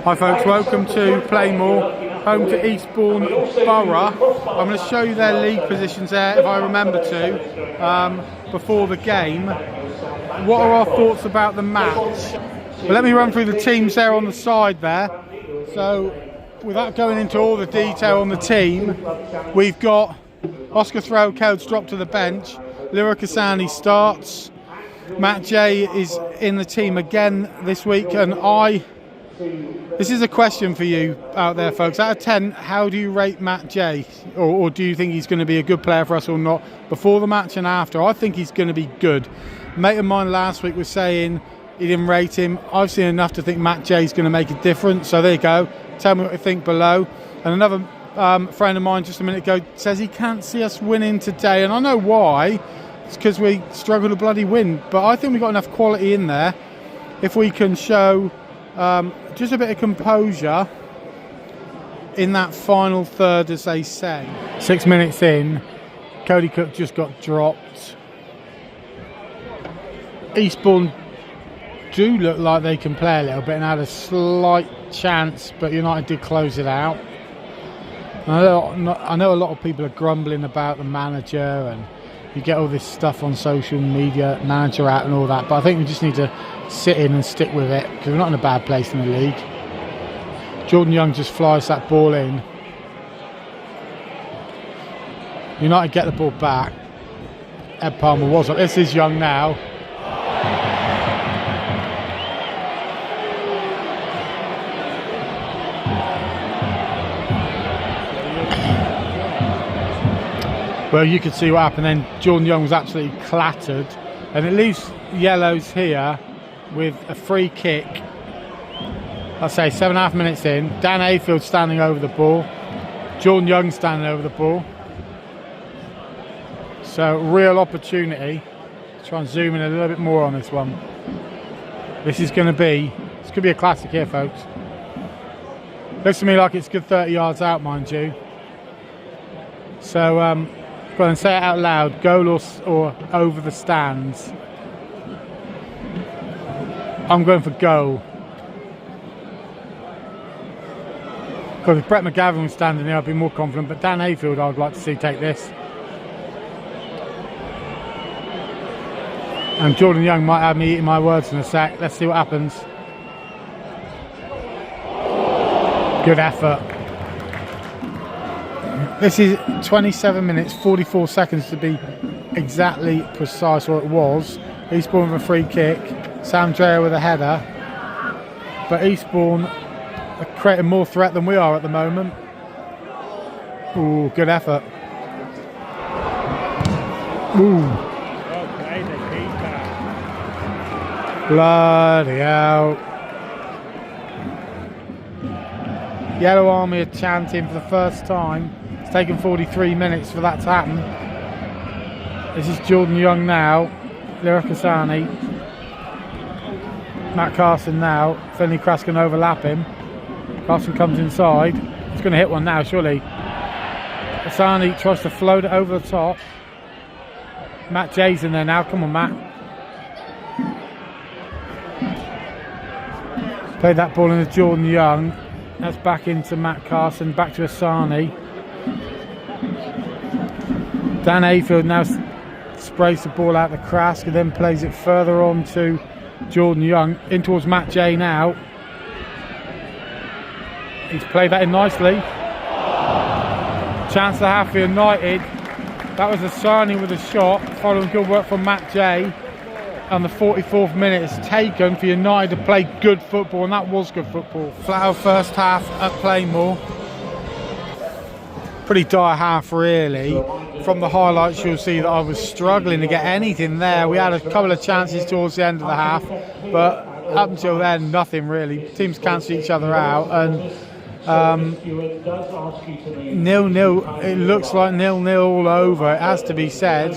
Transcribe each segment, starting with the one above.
Hi folks, welcome to Playmore, home to Eastbourne Borough. I'm going to show you their league positions there, if I remember to, before the game. What are our thoughts about the match? Well, let me run through the teams there on the side there. So, without going into all the detail on the team, we've got Oscar Threlkeld's dropped to the bench, Lira Kasani starts, Matt J is in the team again this week, and this is a question for you out there folks. Out of 10, how do you rate Matt J? Or do you think he's going to be a good player for us or not? Before the match and after, I think he's going to be good. A mate of mine last week was saying he didn't rate him. I've seen enough to think Matt J is going to make a difference. So there you go. Tell me what you think below. And another friend of mine just a minute ago says he can't see us winning today. And I know why. It's because we struggle to bloody win. But I think we've got enough quality in there. If we can show just a bit of composure in that final third, as they say. 6 minutes in, Cody Cook just got dropped. Eastbourne do look like they can play a little bit and had a slight chance, but United did close it out. I know a lot of people are grumbling about the manager, and you get all this stuff on social media, manager out and all that, but I think we just need to sit in and stick with it because we're not in a bad place in the league. Jordan Young just flies that ball in. United get the ball back. Ed Palmer was up. This is Young now. Well, you could see what happened then. Jordan Young was absolutely clattered, and it leaves yellows here with a free kick. I'd say 7.5 minutes in. Dan Ayfield standing over the ball, Jordan Young standing over the ball. So real opportunity. Let's try and zoom in a little bit more on this one. This could be a classic here, folks. Looks to me like it's good 30 yards out, mind you. So go on and say it out loud. Goal or over the stands. I'm going for goal. Because if Brett McGavin was standing there, I'd be more confident. But Dan Ayfield, I'd like to see take this. And Jordan Young might have me eating my words in a sec. Let's see what happens. Good effort. This is 27 minutes, 44 seconds to be exactly precise, or it was. Eastbourne with a free kick. Sam Dreyer with a header. But Eastbourne are creating more threat than we are at the moment. Ooh, good effort. Ooh. Bloody hell. Yellow Army are chanting for the first time. It's taken 43 minutes for that to happen. This is Jordan Young now. Lira Kasani. Matt Carson now. Finley Crass can overlap him. Carson comes inside. He's going to hit one now, surely. Kasani tries to float it over the top. Matt J's in there now. Come on, Matt. Played that ball into Jordan Young. That's back into Matt Carson. Back to Asani. Dan Ayfield now sprays the ball out the Crask and then plays it further on to Jordan Young. In towards Matt J now. He's played that in nicely. Chance to have for United. That was Asani with a shot. Following good work from Matt J. And the 44th minute is taken for United to play good football, and that was good football. Flat out first half at Playmore. Pretty dire half, really. From the highlights, you'll see that I was struggling to get anything there. We had a couple of chances towards the end of the half, but up until then, nothing really. Teams cancel each other out, and 0-0. It looks like 0-0 all over. It has to be said.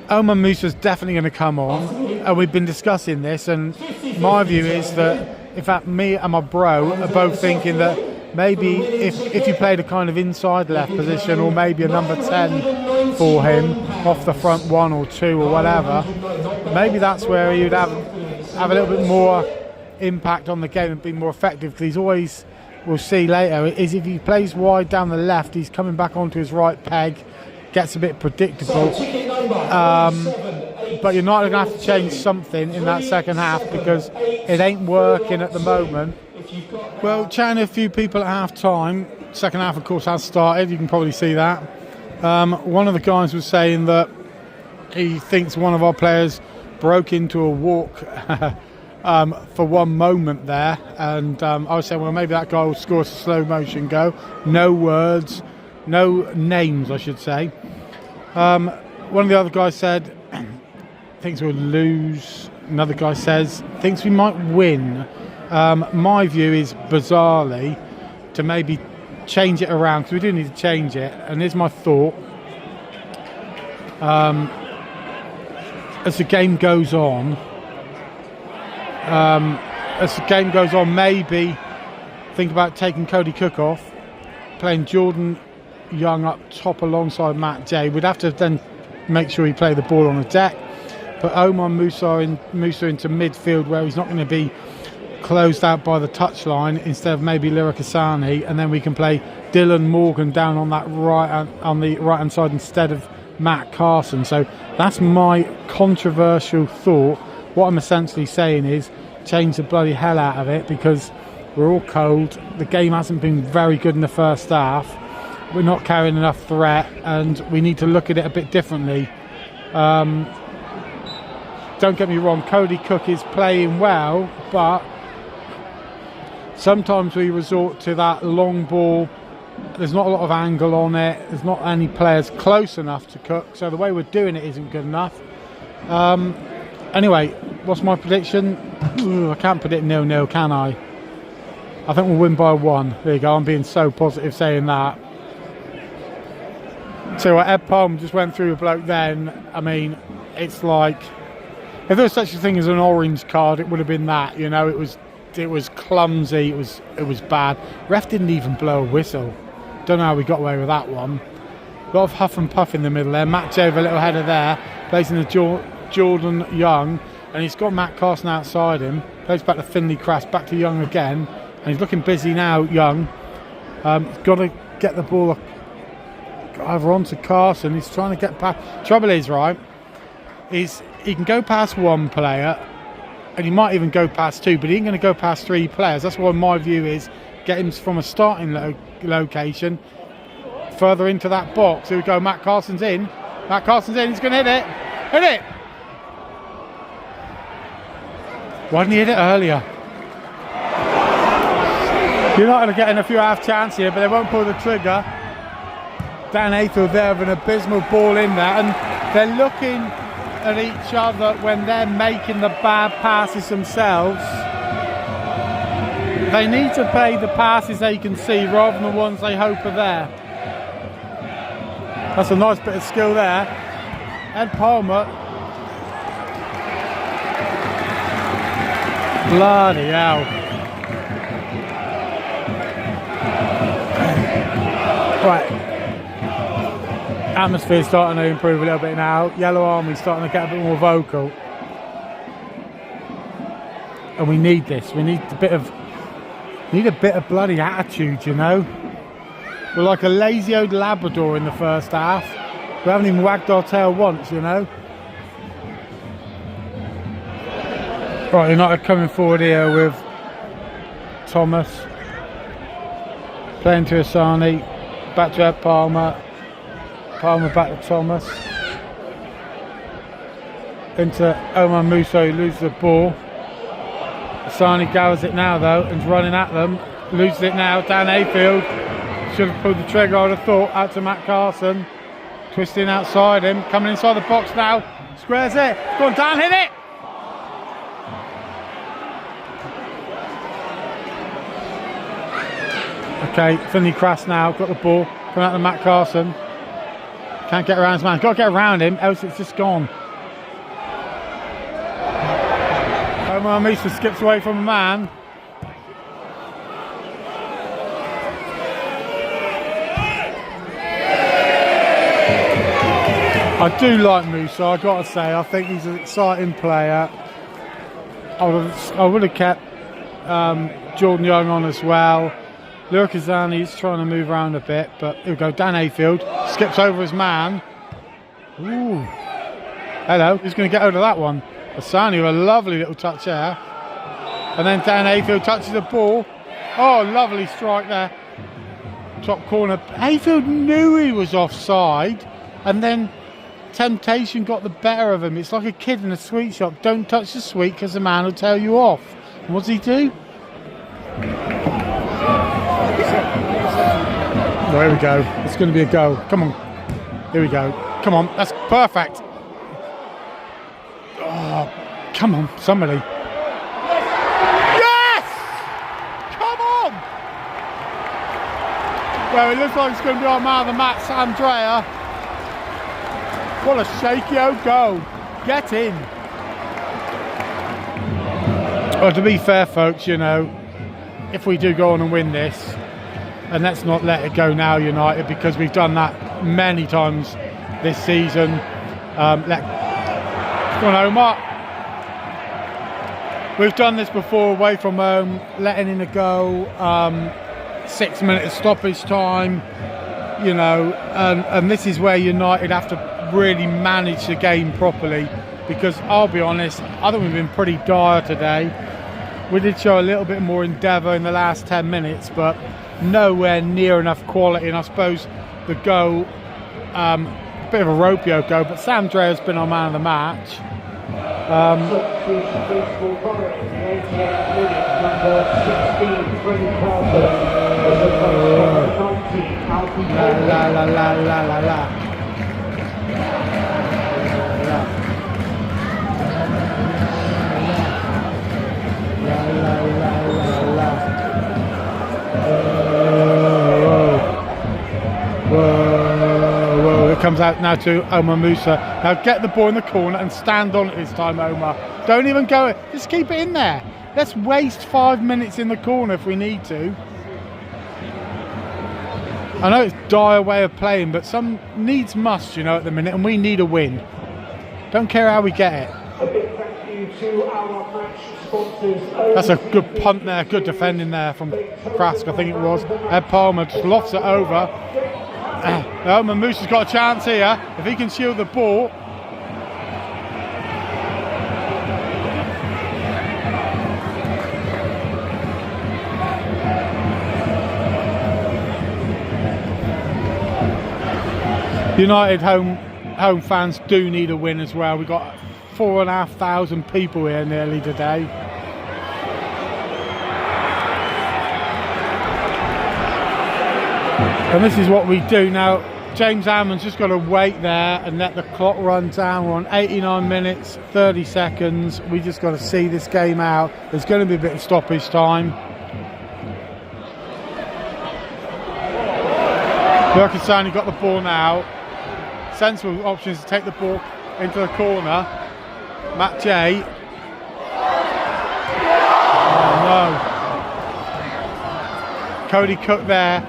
Omar Musa's definitely going to come on, and we've been discussing this, and my view is that, in fact, me and my bro are both thinking that maybe if you played a kind of inside left position, or maybe a number 10 for him off the front 1 or 2 or whatever, maybe that's where you'd have a little bit more impact on the game and be more effective, because he's always, we'll see later, is if he plays wide down the left, he's coming back onto his right peg, gets a bit predictable. But you're not going to have to change something in that second half, because it ain't working at the moment. Well, chatting to a few people at half time, second half of course has started, you can probably see that. One of the guys was saying that he thinks one of our players broke into a walk for one moment there, and I was saying, well, maybe that guy will score a slow motion goal. No words, no names I should say. One of the other guys said thinks we'll lose. Another guy says thinks we might win. My view is bizarrely to maybe change it around, because we do need to change it, and here's my thought. As the game goes on, maybe think about taking Cody Cook off, playing Jordan Young up top alongside Matt J. We'd have to then make sure he play the ball on the deck, put Omar Musa into midfield where he's not going to be closed out by the touchline, instead of maybe Lyric Asani, and then we can play Dylan Morgan down on that on the right hand side instead of Matt Carson. So that's my controversial thought. What I'm essentially saying is change the bloody hell out of it, because we're all cold. The game hasn't been very good in the first half. We're not carrying enough threat, and we need to look at it a bit differently. Don't get me wrong, Cody Cook is playing well, but sometimes we resort to that long ball. There's not a lot of angle on it. There's not any players close enough to Cook, so the way we're doing it isn't good enough. Anyway, what's my prediction? I can't predict 0-0, can I? I think we'll win by 1. There you go, I'm being so positive saying that. So Ed Palm just went through a bloke then. I mean, it's like, if there was such a thing as an orange card, it would have been that, you know. It was clumsy, it was bad. Ref didn't even blow a whistle. Don't know how we got away with that one. A lot of huff and puff in the middle there. Matt J, a little header there, plays in the Jordan Young, and he's got Matt Carson outside him. Plays back to Finley Crass, back to Young again, and he's looking busy now, Young. He's got to get the ball either onto Carson. He's trying to get past. Trouble is, right, is he can go past one player, and he might even go past 2, but he ain't going to go past 3 players. That's why my view is get him from a starting location further into that box. Here we go, Matt Carson's in. He's going to hit it. Hit it! Why didn't he hit it earlier? You're not going to get in a few half chance here, but they won't pull the trigger. Dan Hayfield there with an abysmal ball in there, and they're looking at each other when they're making the bad passes themselves. They need to play the passes they can see rather than the ones they hope are there. That's a nice bit of skill there. Ed Palmer. Bloody hell. Right. Atmosphere's starting to improve a little bit now. Yellow Army's starting to get a bit more vocal. And we need this. We need a bit of bloody attitude, you know. We're like a lazy old Labrador in the first half. We haven't even wagged our tail once, you know. Right, United coming forward here with Thomas. Playing to Asani. Back to Ed Palmer. Palmer back to Thomas. Into Omar Musa, who loses the ball. Asani gathers it now though, and's running at them. Loses it now, Dan Hayfield. Should have pulled the trigger, I would have thought. Out to Matt Carson. Twisting outside him. Coming inside the box now. Squares it. Go on, Dan, hit it! Okay, Finley Crass now. Got the ball. Coming out to Matt Carson. Can't get around his man. Got to get around him, else it's just gone. Omar Musa skips away from a man. I do like Musa, I've got to say. I think he's an exciting player. I would have kept Jordan Young on as well. Lurkazani's trying to move around a bit, but here we go. Dan Hayfield skips over his man. Ooh. Hello, who's going to get over that one? Asani with a lovely little touch there. And then Dan Hayfield touches the ball. Oh, lovely strike there. Top corner. Hayfield knew he was offside, and then temptation got the better of him. It's like a kid in a sweet shop. Don't touch the sweet because the man will tell you off. And what does he do? Oh, here we go. It's going to be a goal. Come on. Here we go. Come on. That's perfect. Oh, come on, somebody. Yes! Come on! Well, it looks like it's going to be our man of the match, Andrea. What a shaky old goal. Get in. Well, to be fair, folks, you know, if we do go on and win this, and let's not let it go now, United, because we've done that many times this season. Go on, Omar. We've done this before away from home, letting in a goal, 6 minutes stoppage time, you know, and this is where United have to really manage the game properly, because I'll be honest, I think we've been pretty dire today. We did show a little bit more endeavour in the last 10 minutes, but nowhere near enough quality. And I suppose the goal, a bit of a ropey goal, but Sam Dre has been our man of the match. La la la la la la. Whoa, it comes out now to Omar Musa. Now get the ball in the corner and stand on it this time, Omar. Don't even go, just keep it in there. Let's waste 5 minutes in the corner if we need to. I know it's a dire way of playing, but some needs must, you know, at the minute, and we need a win. Don't care how we get it. A big thank you to our match sponsors. That's a good punt there, good defending there from Krask, I think it was. Ed Palmer just lofts it over. Omar Musa's got a chance here, if he can shield the ball. United home fans do need a win as well. We've got 4,500 people here nearly today. And this is what we do now. James Hammond's just got to wait there and let the clock run down. We're on 89 minutes, 30 seconds. We just got to see this game out. There's going to be a bit of stoppage time. Lurkazani got the ball now. Sensible options to take the ball into the corner. Matt J. Oh no. Cody Cook there.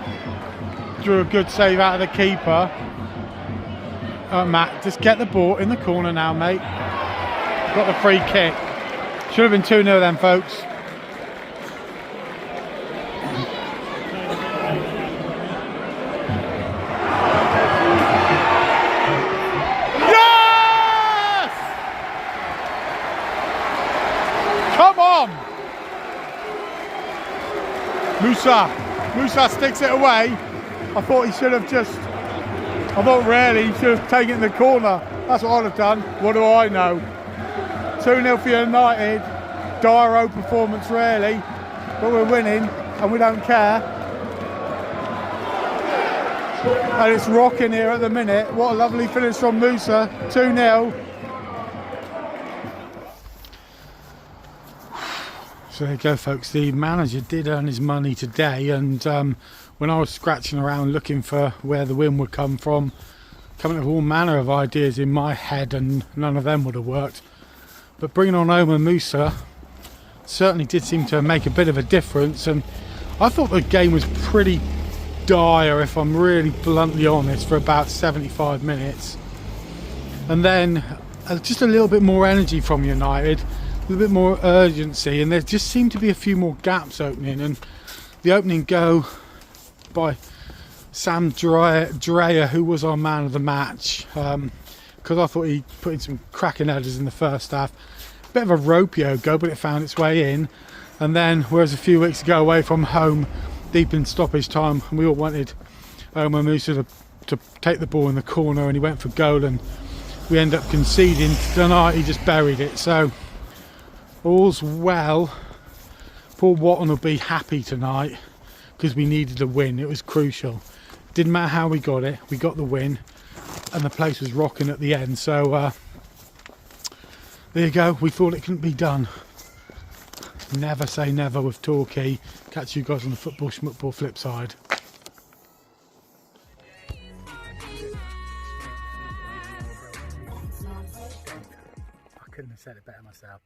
Drew a good save out of the keeper. Matt, just get the ball in the corner now, mate. Got the free kick. Should have been 2-0 then, folks. Musa sticks it away. I thought he should have really he should have taken it in the corner. That's what I'd have done. What do I know? 2-0 for United. Dire performance really, but we're winning and we don't care. And it's rocking here at the minute. What a lovely finish from Musa. 2-0. So there you go, folks. The manager did earn his money today, and when I was scratching around looking for where the win would come from, coming up with all manner of ideas in my head, and none of them would have worked. But bringing on Omar Musa certainly did seem to make a bit of a difference, and I thought the game was pretty dire, if I'm really bluntly honest, for about 75 minutes. And then just a little bit more energy from United. with a bit more urgency, and there just seemed to be a few more gaps opening. And the opening goal by Sam Dreyer, who was our man of the match, because I thought he put in some cracking headers in the first half. Bit of a ropey go, but it found its way in. And then, whereas a few weeks ago away from home, deep in stoppage time, and we all wanted Omar Musa to take the ball in the corner, and he went for goal, and we end up conceding. Tonight he just buried it. So all's well. Poor Watton will be happy tonight because we needed a win. It was crucial. Didn't matter how we got it, we got the win, and the place was rocking at the end. So there you go. We thought it couldn't be done. Never say never with Torquay. Catch you guys on the football schmuckball flip side. I couldn't have said it better myself.